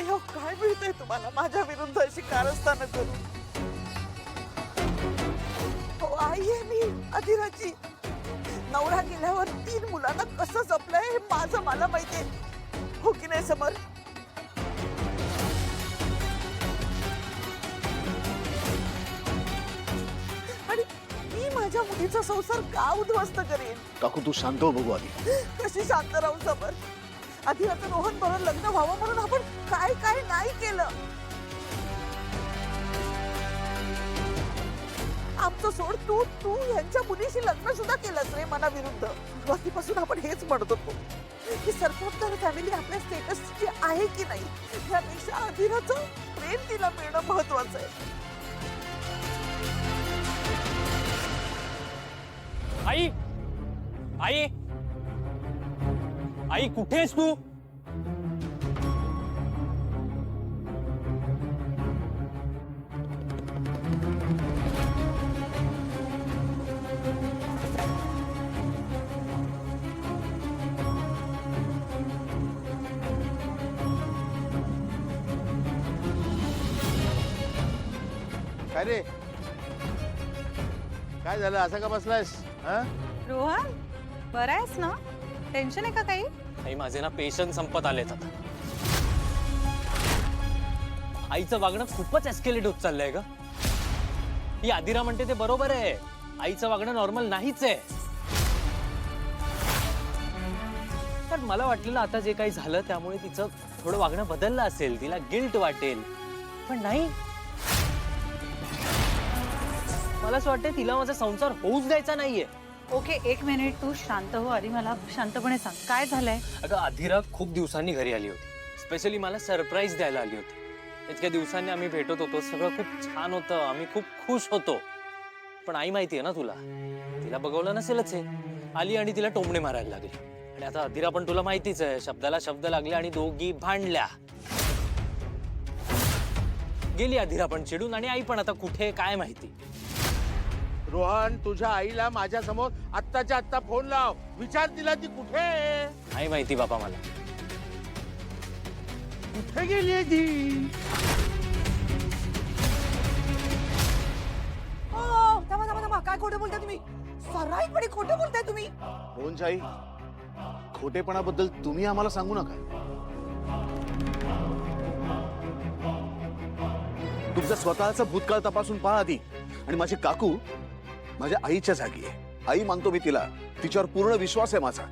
अयो काय मिळतंय तुम्हाला माझ्या विरुद्ध अशी कारस्थानं करून? हो आई आहे मी अधिराची. नवरा गेल्यावर 3 मुलांना कसं जपलंय हे माझं मला माहितीये. हो की नाही समर? आणि मी माझ्या मुलीचा संसार का उद्ध्वस्त करेन? काकू तू शांत हो बघू आधी. कशी शांत राहू समर? अधिराचं रोहन बरोबर लग्न व्हावं म्हणून आपण काय काय नाही केलं. आमचं सोड, तू तू यांच्या मुलीशी लग्न सुद्धा केलंस रे मनाविरुद्ध. सुरुवातीपासून आपण हेच म्हणत होतो की सरपोतदार फॅमिली आपल्या स्टेटसची आहे की नाही यापेक्षा अधिराचं प्रेम तिला मिळणं महत्वाचं आहे. आई आई आई कुठे आहेस तू? काय रे काय झालं असं का बसलायस? रोहन बरा आहेस ना? टेन्शन आहे का काही? आई माझे ना पेशन्स संपत आलेत आता. आईचं वागणं खूपच एस्केलेट होत चाललंय ग. ही आदिरा म्हणते ते बरोबर आहे. आईचं वागणं नॉर्मल नाहीच आहे. तर मला वाटलेलं आता जे काही झालं त्यामुळे तिचं थोडं वागणं बदललं असेल, तिला गिल्ट वाटेल, पण नाही. मला असं वाटतंय तिला माझा संसार होऊच द्यायचा नाहीये. ओके एक मिनिट तू शांत हो आधी. मला शांतपणे सांग काय झालंय? अगं आधिरा खूप दिवसांनी घरी आली होती. स्पेशली मला सरप्राईज द्यायला आली होती. इतक्या दिवसांनी आम्ही भेटत होतो, सगळं खूप छान होतं, आम्ही खूप खुश होतो. पण आई माहितीये ना तुला, तिला बघवलं नसेलच हे. आली आणि तिला टोमणे मारायला लागली. आणि आता आधिरा पण तुला माहितीच आहे, शब्दाला शब्द लागले आणि दोघी भांडल्या. गेली आधिरा पण चिडून आणि आई पण आता कुठे काय माहिती. रोहन तुझ्या आईला माझ्या समोर आत्ताच्या आत्ता फोन लाव, विचार तिला ती कुठे आहे? आई माहिती बापा मला. कुठे गेली ती? थांबा थांबा थांबा, काय खोटं बोलताय तुम्ही? सराईपणे खोटं बोलताय तुम्ही. रोहनची खोटेपणाबद्दल तुम्ही आम्हाला सांगू नका. तुमचा स्वतःचा भूतकाळ तपासून पहा आधी. आणि माझी काकू माझ्या आईच्या जागी आहे. आई मानतो मी तिला, तिच्यावर पूर्ण विश्वास आहे माझा.